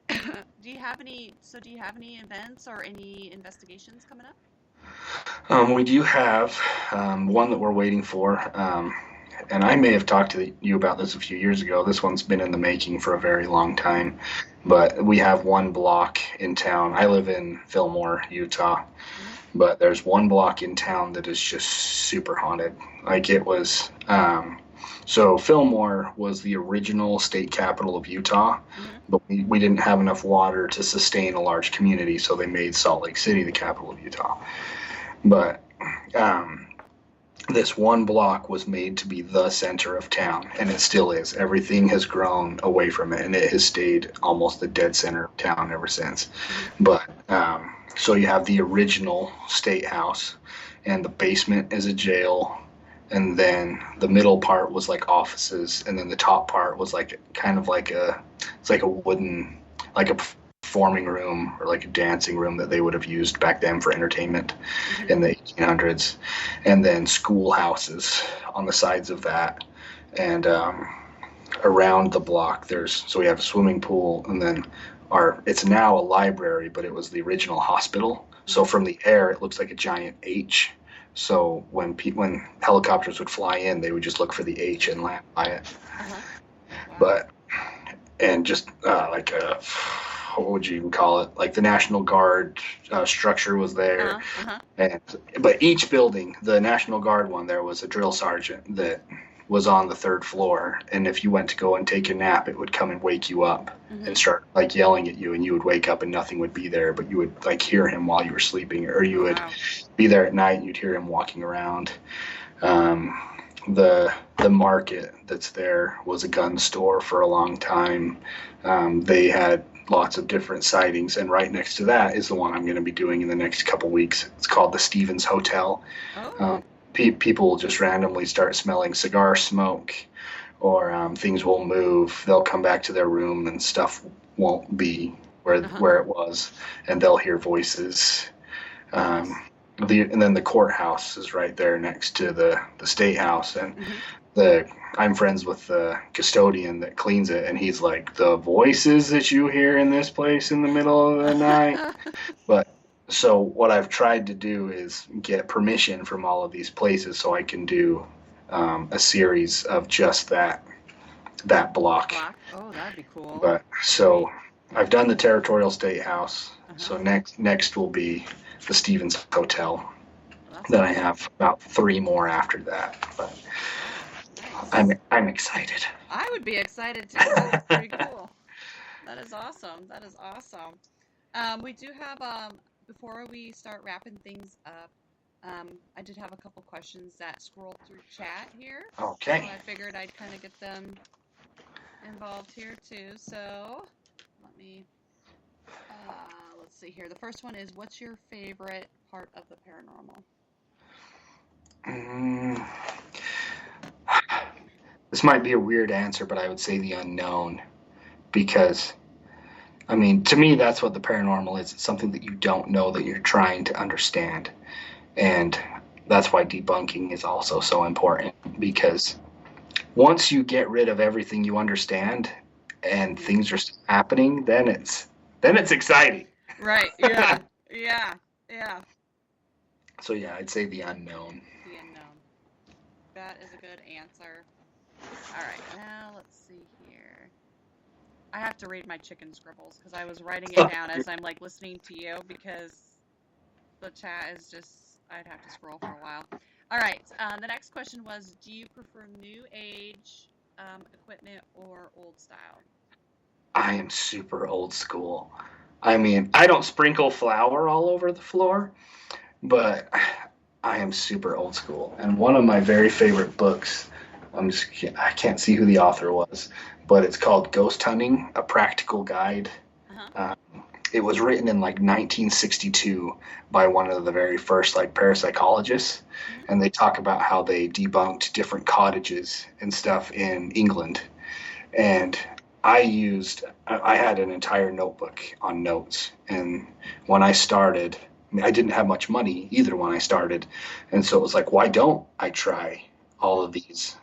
Do you have any events or any investigations coming up? We do have one that we're waiting for. And I may have talked to you about this a few years ago. This one's been in the making for a very long time. But we have one block in town. I live in Fillmore, Utah. But there's one block in town that is just super haunted. Like, it was... so Fillmore was the original state capital of Utah. But we didn't have enough water to sustain a large community, so they made Salt Lake City the capital of Utah. But... this one block was made to be the center of town, and it still is. Everything has grown away from it, and it has stayed almost the dead center of town ever since. But so you have the original state house, and the basement is a jail, and then the middle part was like offices, and then the top part was like kind of like it's like a wooden, like a performing room or like a dancing room that they would have used back then for entertainment in the 1800s, and then schoolhouses on the sides of that, and around the block so we have a swimming pool, and then it's now a library, but it was the original hospital, so from the air it looks like a giant H, so when helicopters would fly in, they would just look for the H and land by it. But and just like a, what would you even call it? Like the National Guard structure was there. But each building, the National Guard one, there was a drill sergeant that was on the 3rd floor. And if you went to go and take a nap, it would come and wake you up and start like yelling at you. And you would wake up and nothing would be there, but you would like hear him while you were sleeping, or you would be there at night and you'd hear him walking around. The market that's there was a gun store for a long time. They had lots of different sightings, and right next to that is the one I'm going to be doing in the next couple weeks. It's called the Stevens Hotel. people will just randomly start smelling cigar smoke, or things will move. They'll come back to their room and stuff won't be where it was, and they'll hear voices. And then the courthouse is right there next to the state house, and I'm friends with the custodian that cleans it, and he's like, the voices that you hear in this place in the middle of the night. But so what I've tried to do is get permission from all of these places so I can do a series of just that block. Oh, that'd be cool. But so I've done the Territorial State House. So next will be the Stevens Hotel. Then I have about 3 more after that. But I'm excited. I would be excited too. That's pretty cool. That is awesome. That is awesome. We do have before we start wrapping things up, I did have a couple questions that scrolled through chat here. Okay. So I figured I'd kind of get them involved here too. So let me let's see here. The first one is, what's your favorite part of the paranormal? This might be a weird answer, but I would say the unknown, because I mean, to me, that's what the paranormal is. It's something that you don't know that you're trying to understand. And that's why debunking is also so important, because once you get rid of everything you understand and things are happening, then it's exciting. Right. Yeah. Yeah. So yeah, I'd say the unknown. The unknown. That is a good answer. All right, now let's see here. I have to read my chicken scribbles because I was writing it down as I'm like listening to you, because the chat is just, I'd have to scroll for a while. All right, the next question was, do you prefer new age equipment or old style? I am super old school. I mean, I don't sprinkle flour all over the floor, but I am super old school. And one of my very favorite books, I can't see who the author was, but it's called Ghost Hunting, A Practical Guide. It was written in like 1962 by one of the very first like parapsychologists, and they talk about how they debunked different cottages and stuff in England. And I had an entire notebook on notes, and when I started, I didn't have much money either when I started, and so it was like, why don't I try all of these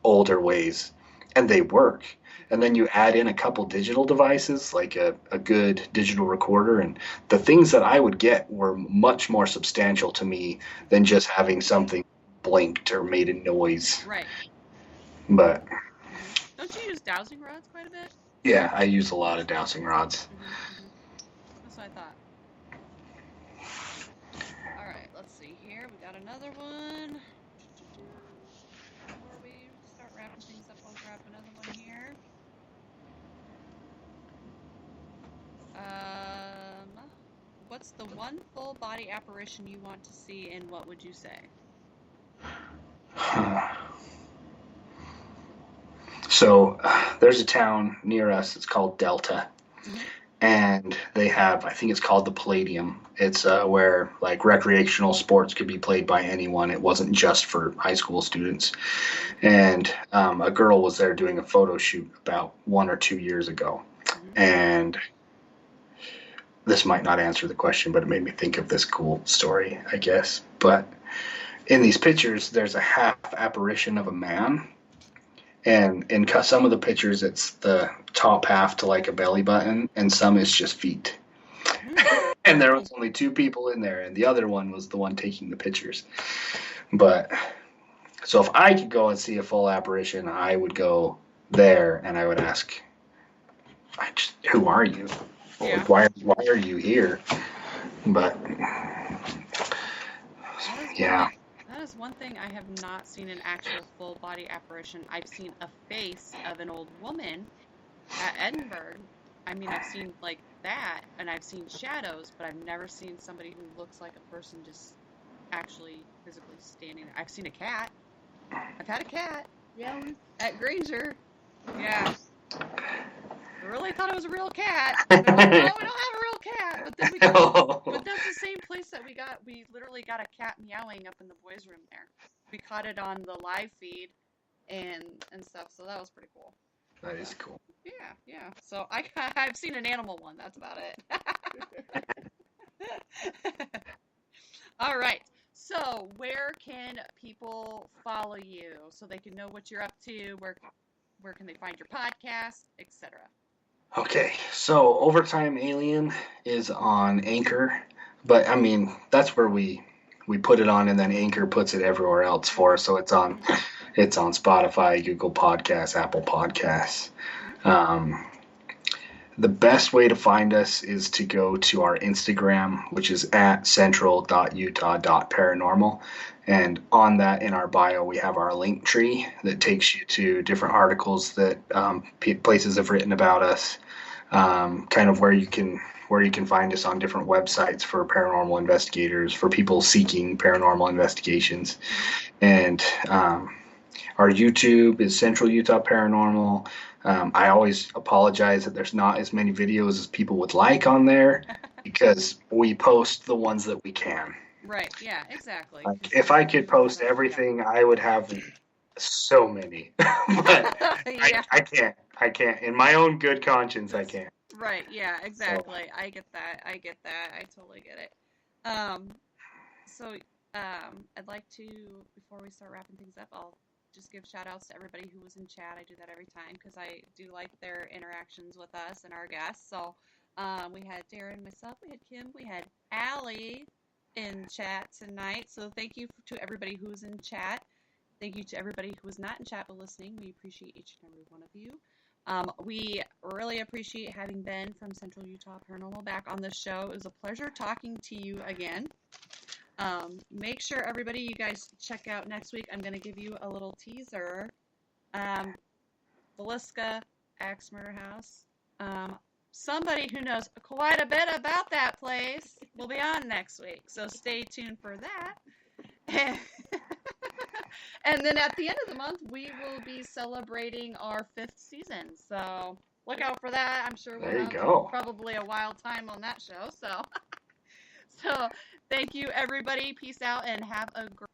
older ways? And they work. And then you add in a couple digital devices, like a good digital recorder, and the things that I would get were much more substantial to me than just having something blinked or made a noise. Right. But don't you use dowsing rods quite a bit? Yeah, I use a lot of dowsing rods. That's what I thought. All right, let's see here. We got another one. Before we start wrapping things up, I'll grab another one here. What's the one full body apparition you want to see, and what would you say? So there's a town near us. It's called Delta, and they have, I think it's called the Palladium. It's where like recreational sports could be played by anyone. It wasn't just for high school students. And a girl was there doing a photo shoot about 1 or 2 years ago, and this might not answer the question, but it made me think of this cool story, I guess. But in these pictures, there's a half apparition of a man. And in some of the pictures, it's the top half to like a belly button, and some is just feet. And there was only 2 people in there, and the other one was the one taking the pictures. But so if I could go and see a full apparition, I would go there and I would ask, who are you? Yeah. Why are you here? But yeah. That is one thing I have not seen an actual full body apparition. I've seen a face of an old woman at Edinburgh. I mean, I've seen like that, and I've seen shadows, but I've never seen somebody who looks like a person just actually physically standing there. I've seen a cat. I've had a cat. Yeah. At Granger. Yeah. I really thought it was a real cat. They're like, no, we don't have a real cat. But then we go, but that's the same place that we we literally got a cat meowing up in the boys' room there. We caught it on the live feed and stuff, so that was pretty cool. That is cool. Yeah. So I've seen an animal one. That's about it. All right. So where can people follow you so they can know what you're up to? Where can they find your podcast, etc.? Okay, so Overtime Alien is on Anchor, but I mean that's where we put it on, and then Anchor puts it everywhere else for us. So it's on Spotify, Google Podcasts, Apple Podcasts. The best way to find us is to go to our Instagram, which is at central.utah.paranormal. And on that, in our bio, we have our link tree that takes you to different articles that places have written about us, kind of where you can find us on different websites for paranormal investigators, for people seeking paranormal investigations. And our YouTube is Central Utah Paranormal. I always apologize that there's not as many videos as people would like on there because we post the ones that we can. Right, yeah, exactly. If I could post everything, I would have so many. But yeah. I can't. In my own good conscience, I can't. Right, yeah, exactly. So. I get that. I totally get it. I'd like to, before we start wrapping things up, I'll just give shout outs to everybody who was in chat. I do that every time because I do like their interactions with us and our guests. So we had Darren, myself, we had Kim, we had Allie in chat tonight. So thank you to everybody who was in chat. Thank you to everybody who was not in chat but listening. We appreciate each and every one of you. We really appreciate having Ben from Central Utah Paranormal back on the show. It was a pleasure talking to you again. Make sure everybody, you guys check out next week. I'm going to give you a little teaser. Villisca Axe Murder House. Somebody who knows quite a bit about that place will be on next week. So stay tuned for that. And then at the end of the month, we will be celebrating our 5th season. So look out for that. I'm sure we'll have probably a wild time on that show. So thank you, everybody. Peace out and have a great